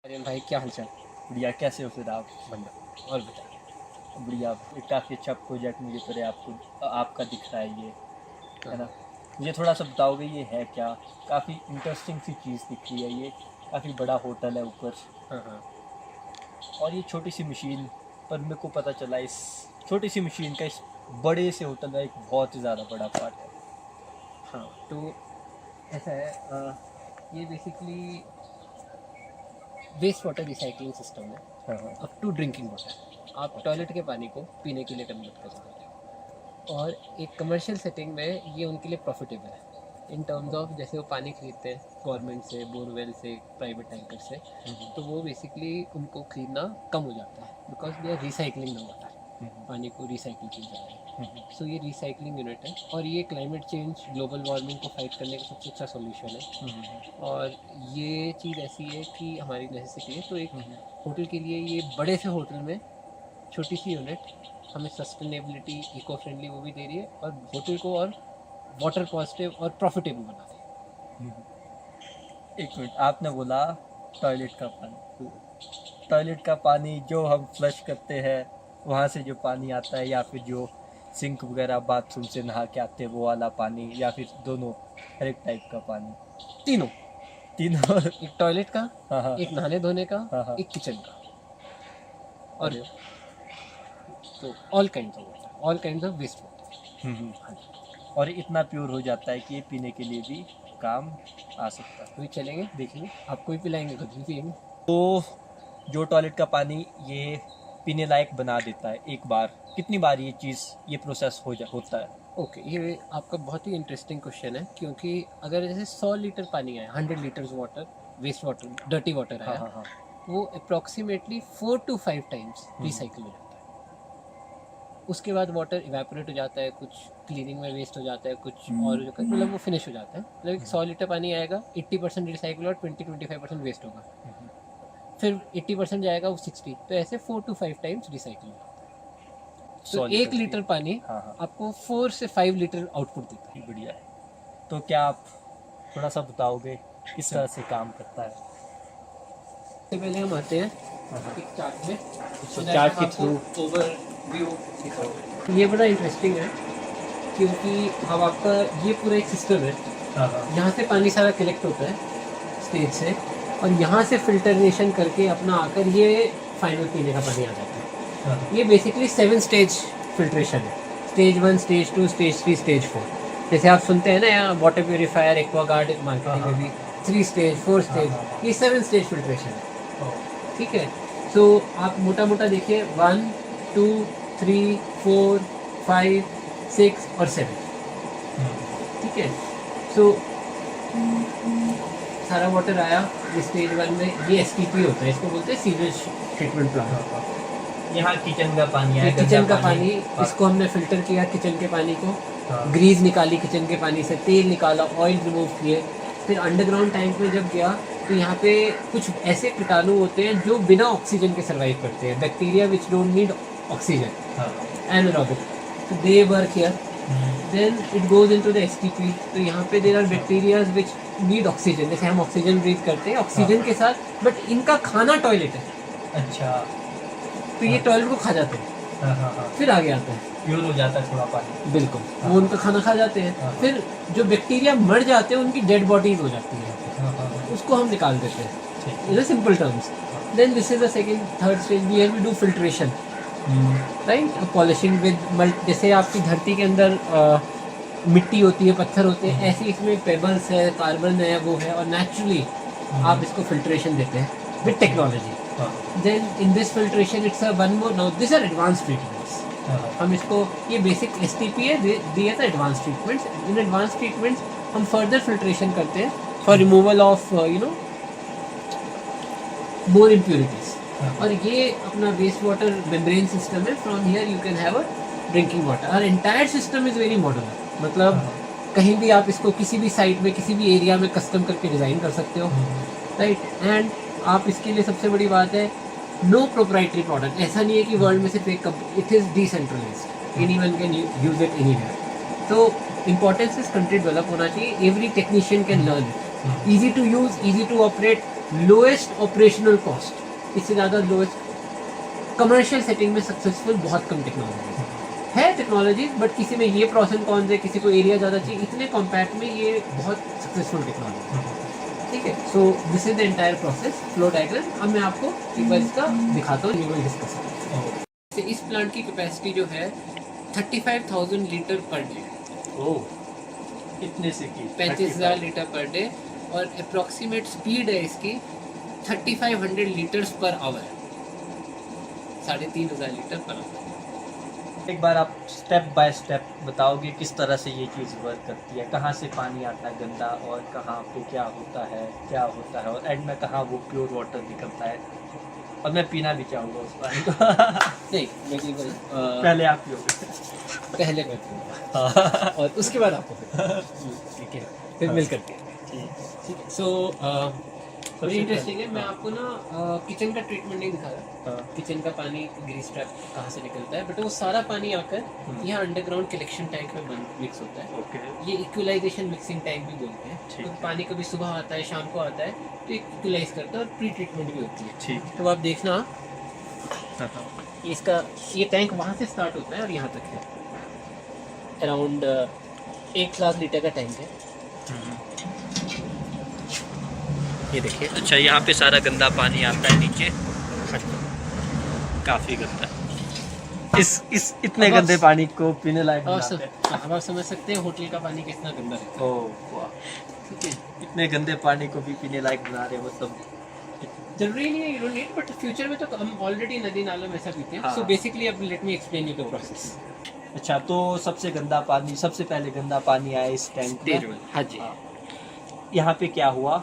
आर्यन भाई, क्या हालचाल? बढ़िया। कैसे हो फिर आप? बढ़िया। और बताइए। बढ़िया। काफ़ी अच्छा प्रोजेक्ट मुझे तो आपको आपका दिख रहा है ये, हाँ है ना? हाँ। मुझे थोड़ा सा बताओगे ये है क्या? काफ़ी इंटरेस्टिंग सी चीज़ दिख रही है ये। काफ़ी बड़ा होटल है ऊपर, हाँ हाँ। और ये छोटी सी मशीन, पर मेरे को पता चला इस छोटी सी मशीन का इस बड़े से होटल में एक बहुत ही ज़्यादा बड़ा पार्ट है। हाँ, तो ऐसा है, ये basically waste water recycling system है। हाँ हाँ। अप टू ड्रिंकिंग वाटर, आप अच्छा। टॉयलेट के पानी को पीने के लिए कन्वर्ट कर सकते हो। और एक कमर्शियल सेटिंग में ये उनके लिए प्रॉफिटेबल है, इन टर्म्स ऑफ जैसे वो पानी खरीदते हैं गवर्नमेंट से, बोरवेल से, प्राइवेट टैंकर से। हम्म, तो वो बेसिकली उनको खरीदना कम हो जाता है because they are recycling the water. Hmm, पानी को रिसाइकिल की जा रही है। हम्म, सो ये रिसाइकलिंग यूनिट है, और ये क्लाइमेट चेंज, ग्लोबल वार्मिंग को फाइट करने का सबसे अच्छा सोल्यूशन है। और ये चीज़ ऐसी है कि हमारी नेसेसिटी है, तो एक हम्म, होटल के लिए ये बड़े से होटल में छोटी सी यूनिट हमें सस्टेनेबिलिटी, इको फ्रेंडली वो भी दे रही है, और होटल को और वाटर पॉजिटिव और प्रॉफिटेबल बना रही हम्म। एक मिनट, आपने बोला टॉयलेट का पानी। है। टॉयलेट का पानी जो हम फ्लश करते हैं, वहाँ से जो पानी आता है, या फिर जो सिंक वगैरह बाथरूम से नहा के आते हैं वो वाला पानी, या फिर दोनों, हर एक टाइप का पानी? तीनों। तीनों? एक टॉयलेट का, हाँ हाँ। एक नहाने धोने का, हाँ हाँ। एक किचन का। और अरे। तो all kind of water, all kind of waste hmm. Water. हाँ जी। और इतना प्योर हो जाता है कि ये पीने के लिए भी काम आ सकता है। अभी चलेंगे, देखेंगे, आपको भी पिलाएंगे, खुद भी पिएंगे। तो जो टॉयलेट का पानी ये पीने लायक बना देता है, एक बार कितनी बार ये चीज़, ये प्रोसेस होता है? ओके, ये आपका बहुत ही इंटरेस्टिंग क्वेश्चन है, क्योंकि अगर जैसे 100 लीटर पानी आया, 100 litres water, waste water, dirty water हाँ आया, हाँ हाँ। वो approximately 4 to 5 times hmm, recycle हो जाता है। उसके बाद वाटर इवेपोरेट हो जाता है, कुछ क्लीनिंग में वेस्ट हो जाता है, कुछ और जो मतलब वो फिनिश हो जाता है। मतलब 100 लीटर पानी आएगा, 80% रिसाइकिल और 20-25% वेस्ट होगा। फिर 80% जाएगा, वो 60, तो ऐसे 4 to 5 टाइम्स रिसाइकिल हो जाता है। तो 1 100 लीटर की। लीटर पानी हाँ हाँ। आपको 4 से 5 लीटर आउटपुट देता है। ये बढ़िया है। तो क्या आप थोड़ा सा बताओगे किस तरह चलो, से काम करता है? सबसे पहले हम आते हैं हाँ हाँ। एक चार्ट में, तो चार्ट के थ्रू। ओवरव्यू। ये बड़ा इंटरेस्टिंग है, क्योंकि अब आपका ये पूरा एक सिस्टम है। हाँ हाँ। यहाँ से पानी सारा कलेक्ट होता है स्टेज से, और यहाँ से फिल्टरेशन करके अपना आकर ये फाइनल पीने का पानी आ जाता है। हाँ हाँ। ये बेसिकली 7 स्टेज फिल्ट्रेशन है। Stage 1, stage 2, stage 3, stage 4। जैसे आप सुनते हैं ना यहाँ वाटर प्योरीफायर, एक्वागार्ड मार्केटिंग में भी 3 स्टेज, 4 स्टेज, ये 7 स्टेज फिल्ट्रेशन है। ठीक है। सो आप मोटा मोटा देखिए, 1, 2, 3, 4, 5, 6 और 7। ठीक है। सो सारा वाटर आया ये स्टेज 1 में, ये STP होता है, इसको बोलते हैं सीवेज ट्रीटमेंट प्लांट। यहाँ किचन का पानी ये है, किचन का गंदा पानी, इसको हमने फिल्टर किया किचन के पानी को, हाँ। ग्रीस निकाली किचन के पानी से, तेल निकाला, ऑयल रिमूव किए। फिर अंडरग्राउंड टैंक में जब गया, तो यहाँ पे कुछ ऐसे कीटाणु होते हैं जो बिना ऑक्सीजन के सर्वाइव करते हैं, bacteria which don't need oxygen, हाँ। एनारोबिक। तो they work here, then it goes into the STP। तो यहाँ पे there are bacterias which need oxygen, जैसे हम ऑक्सीजन ब्रीथ करते हैं ऑक्सीजन के साथ, बट इनका खाना टॉयलेट है, अच्छा। तो ये टॉयलेट को खा जाते हैं, हाँ हाँ हाँ। फिर आगे आते हैं। प्योर हो जाता है थोड़ा पानी। बिल्कुल, वो उनका खाना खा जाते हैं। हाँ। फिर जो बैक्टीरिया मर जाते हैं, उनकी डेड बॉडीज हो जाती है, हाँ हाँ हाँ। उसको हम निकाल देते हैं, ठीक in simple terms. Then this is the second, third stage, we have to do filtration, right, polishing with जैसे आपकी धरती के अंदर मिट्टी होती है, पत्थर होते हैं, ऐसे इसमें पेबल्स है, कार्बन है, वो है, और नेचुरली आप इसको फिल्ट्रेशन देते हैं with technology. Then in this filtration it's one more, now this are advance treatments. हम इसको, ये बेसिक STP है, दिए था advance treatments. In advance treatments हम फर्दर फिल्ट्रेशन करते हैं for removal of more impurities. और ये अपना वेस्ट वाटर मेम्ब्रेन सिस्टम है, from here you can have a drinking water. और entire system is very modern, मतलब कहीं भी आप इसको किसी भी साइट में, किसी भी एरिया में कस्टम करके डिज़ाइन कर सकते हो, राइट। एंड आप इसके लिए सबसे बड़ी बात है, नो प्रोप्राइटरी प्रोडक्ट। ऐसा नहीं है कि वर्ल्ड में सिर्फ एक company, it is decentralised, anyone can use it anywhere. तो इंपॉर्टेंस इस कंट्री डेवलप होना चाहिए, every technician can learn it, easy to use, easy to operate, lowest operational cost, इससे ज़्यादा लोएस्ट कमर्शियल सेटिंग में सक्सेसफुल बहुत कम टेक्नोलॉजी है टेक्नोलॉजी, बट किसी में ये प्रोस एंड कॉन्स है, किसी को एरिया ज़्यादा चाहिए, इतने कॉम्पैक्ट में ये बहुत सक्सेसफुल टेक्नोलॉजी है। ठीक है, सो this is the entire process, flow diagram. अब मैं आपको एक बार इसका दिखाता हूँ, ये विल डिस्कस। इस प्लांट की कैपेसिटी जो है 35,000 लीटर पर डे, कितने से की 35,000 लीटर पर डे, और अप्रॉक्सीमेट स्पीड है इसकी 3500 litres per our, 3,500 litre per our. एक बार आप स्टेप बाय स्टेप बताओगे किस तरह से ये चीज़ वर्क करती है, कहाँ से पानी आता है गंदा और कहाँ पे क्या होता है और एंड में कहाँ वो प्योर वाटर निकलता है, और मैं पीना भी चाहूँगा उस पानी को। नहीं, लेकिन पहले आप पियोगे। पहले मैं पीऊँगा और उसके बाद आपको ठीक है, फिर मिल करके। ठीक है, सो बड़ी इंटरेस्टिंग है। मैं आपको ना किचन का ट्रीटमेंट नहीं दिखा रहा, किचन का पानी ग्रीस ट्रैप कहाँ से निकलता है, बट वो सारा पानी आकर यहाँ अंडरग्राउंड कलेक्शन टैंक में मिक्स होता है। ये इक्वलाइजेशन मिक्सिंग टैंक भी बोलते हैं। तो पानी कभी सुबह आता है, शाम को आता है, तो इक्वलाइज करता है और प्री ट्रीटमेंट भी होती है। ठीक, तो आप देखना इसका ये टैंक वहाँ से स्टार्ट होता है और यहाँ तक है, अराउंड 1 लाख लीटर का टैंक है। ये देखिए। अच्छा, यहाँ पे सारा गंदा पानी आता है नीचे, काफ़ी गंदा। इस इतने गंदे पानी को पीने लायक बनाते हैं। अब आप समझ सकते हैं होटल का पानी कितना गंदा रहता है। ओह वाह, ठीक है, इतने गंदे पानी को भी पीने लायक बना रहे हैं, मतलब जरूरी नहीं है, you don't need, but future में तो हम ऑलरेडी नदी नालों में ऐसा पीते हैं। सो बेसिकली अब let me explain you the process. अच्छा, तो सबसे पहले गंदा पानी आया इस टैंक में। हाँ जी, यहाँ पे क्या हुआ,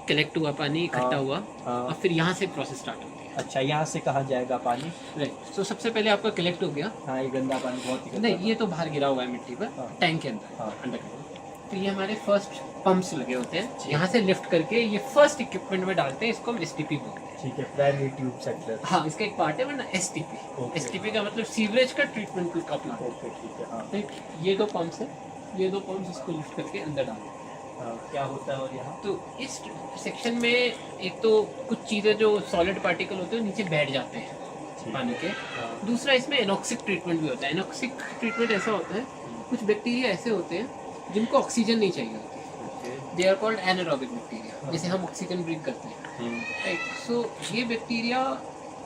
कलेक्ट हुआ पानी, इकट्ठा हुआ, हाँ। और फिर यहाँ से प्रोसेस स्टार्ट होती है। अच्छा, यहाँ से कहाँ जाएगा पानी? राइट, सो सबसे पहले आपका कलेक्ट हो गया। हाँ, ये गंदा पानी बहुत ही गंदा नहीं, ये तो बाहर गिरा हुआ है मिट्टी पर, हाँ। टैंक के अंदर, हाँ। अंडरग्राउंड। तो ये हमारे फर्स्ट पंप्स लगे होते हैं, यहाँ से लिफ्ट करके ये फर्स्ट इक्विपमेंट में डालते हैं, इसको हम एसटीपी बोलते हैं। ठीक है, प्राइमरी ट्यूब सेक्टर। हाँ, इसका एक पार्ट है, वरना एसटीपी। ओके। एसटीपी का मतलब सीवरेज का ट्रीटमेंट का प्लांट। ओके, ठीक है। हाँ, ठीक, ये 2 पंप्स है, ये 2 पंप्स इसको लिफ्ट करके अंदर डालते हैं। क्या होता है और यहाँ? तो इस सेक्शन में एक तो कुछ चीज़ें जो सॉलिड पार्टिकल होते हैं वो नीचे बैठ जाते हैं पानी के। दूसरा, इसमें एनॉक्सिक ट्रीटमेंट भी होता है। एनॉक्सिक ट्रीटमेंट ऐसा होता है, कुछ बैक्टीरिया ऐसे होते हैं जिनको ऑक्सीजन नहीं चाहिए होती, they are called anaerobic bacteria, जैसे हम ऑक्सीजन ब्रीथ करते हैं। राइट, सो ये बैक्टीरिया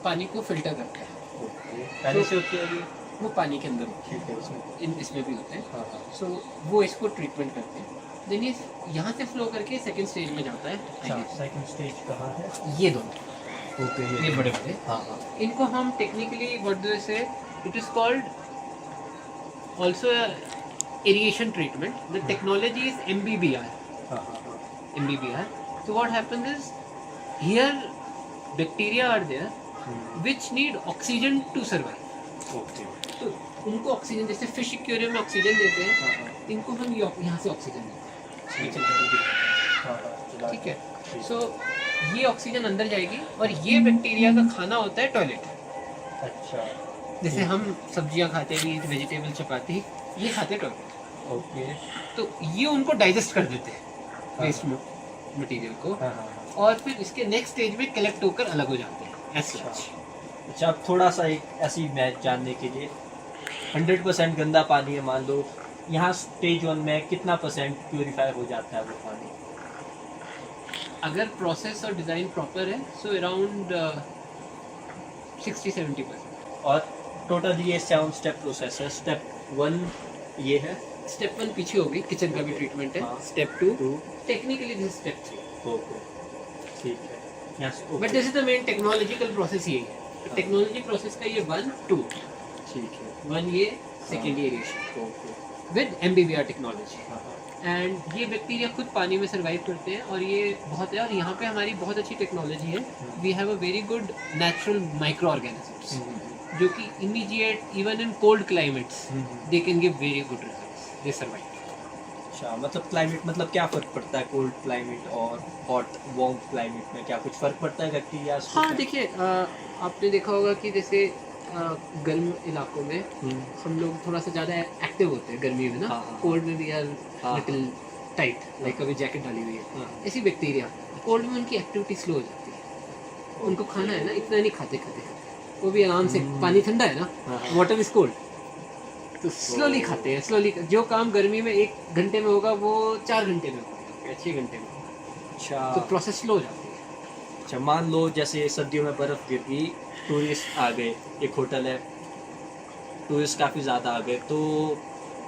पानी को फिल्टर करता है। पहले से होती है ये? वो पानी के अंदर होते ठीक है, उसमें इसमें भी होते हैं। हाँ। सो वो इसको ट्रीटमेंट करते हैं, देन ये यहाँ से फ्लो करके सेकंड स्टेज में जाता है। सेकंड स्टेज कहाँ है? ये दोनों, ओके, ये बड़े बड़े, हाँ हाँ। इनको हम टेक्निकली व्हाट डू से, it is called also irrigation treatment. The technology is MBBR. MBBR. So what happens is, here bacteria are there which need oxygen to survive. Okay, तो उनको ऑक्सीजन, जैसे फिश एक्वेरियम में oxygen देते हैं, इनको हम यहाँ से ऑक्सीजन देते हैं। ठीक है, सो ये ऑक्सीजन अंदर जाएगी और ये बैक्टीरिया का खाना होता है टॉयलेट। अच्छा, जैसे हम सब्जियां खाते हैं, वेजिटेबल, चपाती, ये खाते हैं टॉयलेट। ओके, तो ये उनको डाइजेस्ट कर देते हैं वेस्ट मटेरियल को, और फिर इसके नेक्स्ट स्टेज में कलेक्ट होकर अलग हो जाते हैं ऐसे। अच्छा, अब थोड़ा सा एक ऐसी मैच जानने के लिए, 100% गंदा पानी है मान लो, यहाँ स्टेज 1 में कितना परसेंट प्योरीफाई हो जाता है वो पानी? अगर प्रोसेस और डिज़ाइन प्रॉपर है सो अराउंड 60-70%। और टोटल ये 7 स्टेप प्रोसेस है। स्टेप 1 ये है, स्टेप 1 पीछे होगी, किचन का भी ट्रीटमेंट है। हाँ। Step 2 technically this step 3। Okay, ठीक है, यहाँ but this is the main technological process यही है। टेक्नोलॉजी प्रोसेस का ये 1, 2, ठीक है, 1 ये, सेकेंड ये aeration with MBBR technology. And ये बैक्टीरिया खुद पानी में सर्वाइव करते हैं, और ये बहुत है, और यहाँ पे हमारी बहुत अच्छी टेक्नोलॉजी है। We have a very good natural microorganisms जो कि immediate even in cold climates they can give very good results, they survive. अच्छा, मतलब क्लाइमेट, मतलब क्या फ़र्क पड़ता है कोल्ड क्लाइमेट और हॉट वार्म क्लाइमेट में? क्या कुछ फ़र्क पड़ता है बैक्टीरिया? हाँ, देखिए, आपने देखा होगा कि जैसे गर्म इलाकों में हम लोग थोड़ा सा ज़्यादा एक्टिव होते हैं गर्मी में ना। हाँ। कोल्ड में वी आर हाँ। लिटिल टाइट, लाइक अभी जैकेट डाली हुई है, ऐसी बैक्टीरिया कोल्ड में उनकी एक्टिविटी स्लो हो जाती है, उनको खाना है ना, इतना नहीं खाते वो भी आराम से, पानी ठंडा है ना, वाटर इज कोल्ड, तो स्लोली खाते हैं, स्लोली, जो काम गर्मी में 1 घंटे में होगा वो 4 घंटे में होगा या 6 घंटे में होगा, अच्छा तो प्रोसेस स्लो हो जाती है। अच्छा, मान लो जैसे सर्दियों में बर्फ़ गिर गई, टूरिस्ट आ गए, एक होटल है, टूरिस्ट काफ़ी ज़्यादा आ गए, तो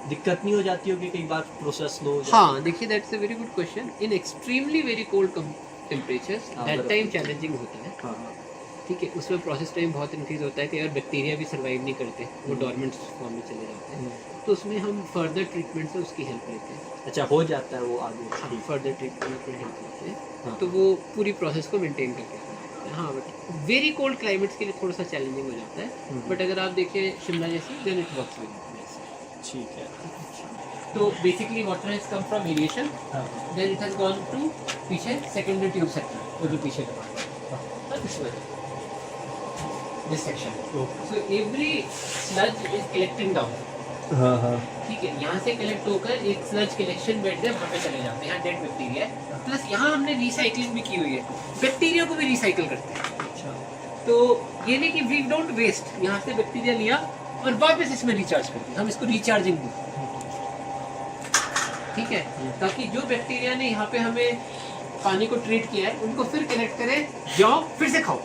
दिक्कत नहीं हो जाती होगी कई बार प्रोसेस स्लो हो जाता हाँ देखिए, that's a very good question. In extremely very cold temperatures that time challenging होता है, हाँ ठीक है, उसमें प्रोसेस टाइम बहुत इंक्रीज होता है कि अगर बैक्टीरिया भी सर्वाइव नहीं करते, वो डॉर्मेंट फॉर्म में चले जाते हैं, तो उसमें हम फर्दर ट्रीटमेंट से उसकी हेल्प लेते हैं। अच्छा, हो जाता है वो आगे ठीक। फर्दर ट्रीटमेंट में हेल्प लेते हैं, हाँ। तो वो पूरी प्रोसेस को मेंटेन करके रखते हैं। हाँ, बट वेरी कोल्ड क्लाइमेट्स के लिए थोड़ा सा चैलेंजिंग हो जाता है, बट अगर आप देखिए शिमला जैसी, देन इट वर्क्स विद ठीक है। तो basically water has come from aeration, हाँ then it has gone to पीछे सेकेंडरी ट्यूब सेक्टर, वो जो पीछे का this section, so every sludge is collecting down, हाँ हाँ ठीक है, यहाँ से कलेक्ट होकर एक स्लज कलेक्शन बेड है, वहाँ पे चले जाते हैं, यहाँ डेड बैक्टीरिया है, प्लस यहाँ हमने रिसाइकलिंग भी की हुई है, बैक्टीरिया को भी रिसाइकिल करते हैं। अच्छा, तो ये नहीं कि वी डोंट वेस्ट, यहाँ से बैक्टीरिया लिया और वापस इसमें रिचार्ज करते हैं, हम इसको रिचार्जिंग बोलते हैं, ठीक है, ताकि जो बैक्टीरिया ने यहाँ पे हमें पानी को ट्रीट किया है, उनको फिर कलेक्ट करें, जाओ फिर से खाओ,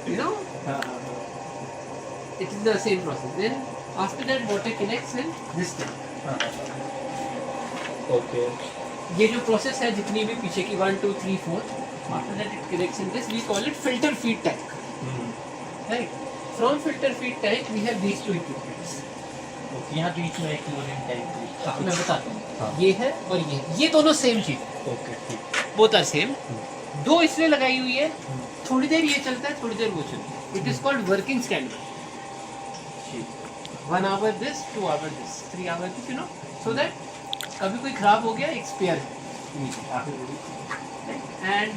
you know, it is the same process. Then after that water connects in this tank. Okay, ये जो प्रोसेस है जितनी भी पीछे की 1 2 3 4, after that it connects in this, we call it filter feed tank, right? From filter feed tank we have these two equipments. Okay, यहाँ बीच में एक क्लोरीन टैंक, मैं बताता हूँ, हाँ। ये है और ये दोनों सेम चीज, ओके ठीक, बोथ आर सेम, दो इसलिए लगाई हुई है, थोड़ी देर ये चलता है, थोड़ी देर वो चलता है, it is called working standard, 1 hour this, 2 hour this, 3 hour this, you know, so that कभी कोई खराब हो गया, एक स्पेयर है, and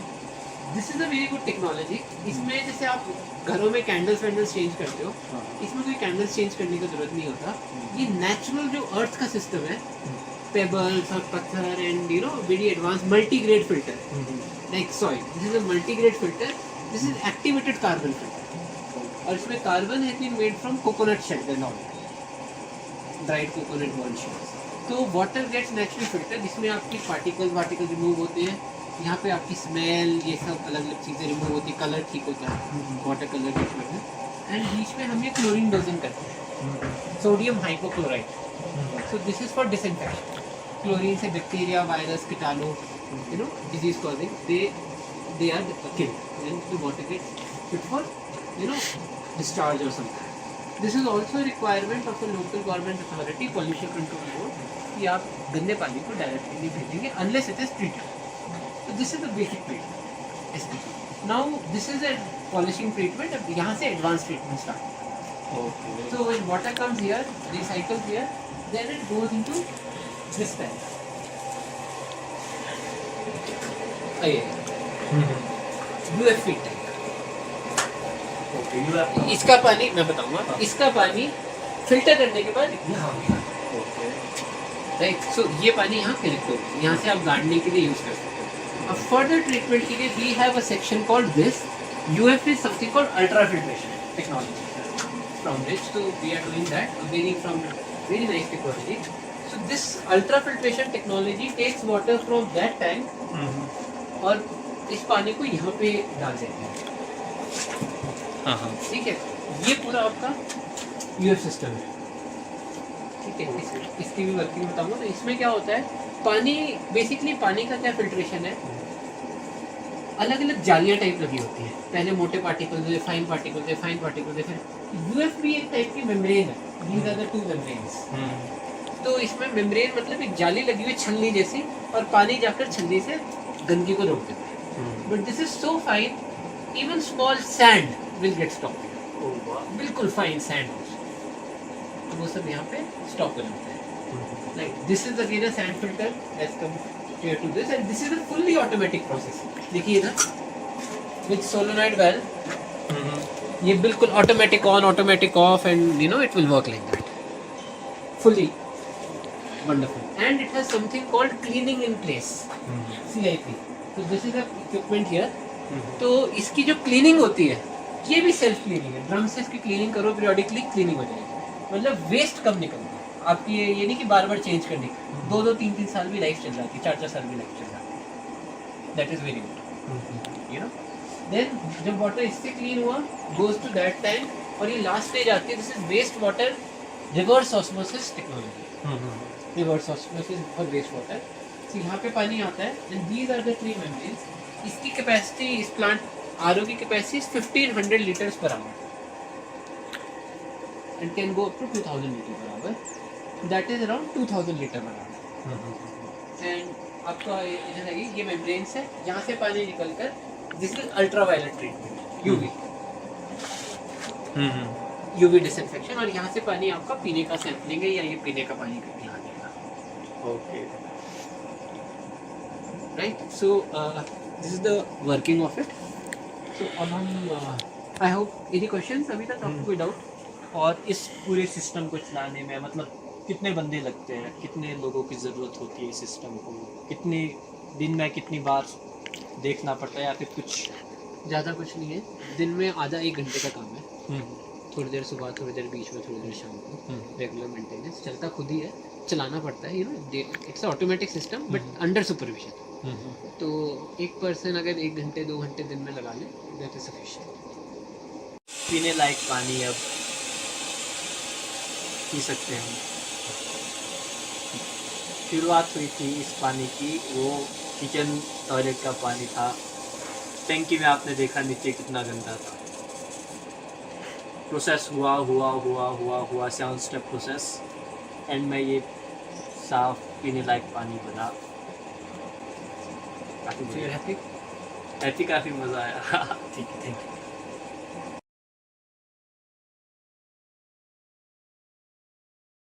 this is a very good technology. इसमें जैसे आप घरों में कैंडल्स वैंडल्स चेंज करते हो, इसमें कोई कैंडल्स चेंज करने की जरूरत नहीं होता, ये नेचुरल जो अर्थ का सिस्टम है, पेबल्स और पत्थर and you know very advance multigrade filter, like soil, this is a multigrade filter, this is activated carbon filter, और इसमें carbon has been made from coconut shell and all, dried coconut burn shells, तो water gets naturally filter, जिसमें आपकी particle remove होते हैं, यहाँ पे आपकी स्मेल, ये सब अलग अलग चीज़ें रिमूव होती है, कलर ठीक होता है, वाटर कलर बीच में, एंड बीच में हम ये क्लोरीन डोजिंग करते हैं, sodium hypochloride, so this is for disinfection, chlorine से बैक्टीरिया, वायरस, कीटाणु, you know disease causing, they are killed and the water gets fit for you know discharge or something. This is also a requirement of the local government authority, pollution control board, कि आप गंदे पानी को directly नहीं भेजेंगे unless it is treated. So this is the basic treatment. Now this is a polishing treatment. अब यहाँ से advanced treatment start. Okay, So when water comes here, recycles here, then it goes into this tank. UF tank. Okay, you have, इसका पानी मैं बताऊंगा, इसका पानी filter करने के बाद यहाँ ओके, राइट, सो ये पानी यहाँ कलेक्ट होगा, यहाँ से आप गार्डनिंग के लिए यूज कर सकते हो। अब फर्दर ट्रीटमेंट के लिए we have a section called this, UF is something called ultra filtration technology, from which so we are doing that, varying from very nice technology. So this ultra filtration technology takes water from that tank और इस पानी को यहाँ पे डाल देते हैं, हाँ, ठीक है, ये पूरा आपका यूएफ सिस्टम है, ठीक है, इसकी भी वर्किंग बताऊंगा। तो इसमें क्या होता है, पानी बेसिकली पानी का क्या फिल्ट्रेशन है, अलग अलग जालियाँ टाइप लगी होती हैं, पहले मोटे पार्टिकल्स है, फाइन पार्टिकल्स है, फाइन पार्टिकल्स है, फिर यूएफ भी एक टाइप की मेम्ब्रेन है, these are the two membranes. तो इसमें मेम्ब्रेन मतलब एक जाली लगी हुई छलनी जैसी, और पानी जाकर छलनी से गंदगी को रोक देता है, but this is so fine, even small sand will get stop, बिल्कुल फाइन सैंड, तो वो सब यहाँ पे स्टॉप हो जाता है। Like this is again a sand filter as compare to this, and this is a fully automatic process. देखिए ना, विद सोलेनॉइड वाल्व, ये बिल्कुल automatic on, automatic off, and you know it will work like that fully wonderful, and it has something called cleaning in place, CIP. So this is the equipment here. तो इसकी जो cleaning होती है ये भी self cleaning है. Drum से इसकी क्लीनिंग करो periodically, क्लीनिंग हो जाएगी. मतलब वेस्ट कम निकलता है आपकी. ये नहीं कि बार बार चेंज करनी. 2-3 साल भी लाइफ चल जाती है, 4 साल भी लाइफ चल जाती है. That is very good, you know. Then जब वाटर इससे क्लीन हुआ, गोज टू दैट टैंक, और ये लास्ट स्टेज आती है. This is waste water reverse osmosis technology. Reverse osmosis for waste water. तो यहाँ पे पानी आता है, and these are the 3 membranes. इसकी कैपेसिटी, इस प्लांट आरओ की capacity is 1500 litres per hour and can go up to 2000 litre per our. That is around 2000 litre per hour. And आपका इधर है ये मेम्ब्रेन्स है, यहाँ से पानी निकलकर, this is ultraviolet treatment, UV disinfection. और यहाँ से पानी आपका पीने का सैंपल लेंगे, या ये पीने का पानी करके यहाँ देगा. Okay, right. So this is the working of it. तो अब हम आई होप एनी क्वेश्चंस अभी तक आपको कोई डाउट. और इस पूरे सिस्टम को चलाने में मतलब कितने बंदे लगते हैं, कितने लोगों की ज़रूरत होती है इस सिस्टम को, कितनी दिन में कितनी बार देखना पड़ता है, या फिर कुछ ज़्यादा कुछ नहीं है. दिन में आधा 1 घंटे का काम है. थोड़ी देर सुबह, थोड़ी देर बीच में, थोड़ी देर शाम को. रेगुलर मेंटेनेंस चलता खुद ही है, चलाना पड़ता है. You know, it's automatic system but under supervision. तो एक पर्सन अगर 1 घंटे 2 घंटे दिन में लगा ले, दैट इज सफिशिएंट. पीने लायक पानी अब पी सकते हैं हम. शुरुआत हुई थी इस पानी की, वो किचन टॉयलेट का पानी था. टैंकी में आपने देखा नीचे कितना गंदा था. प्रोसेस हुआ 7 स्टेप प्रोसेस, एंड में ये साफ पीने लायक पानी बना. काफ़ी हैप्पी. काफ़ी मज़ा आया. ठीक है, थैंक यू.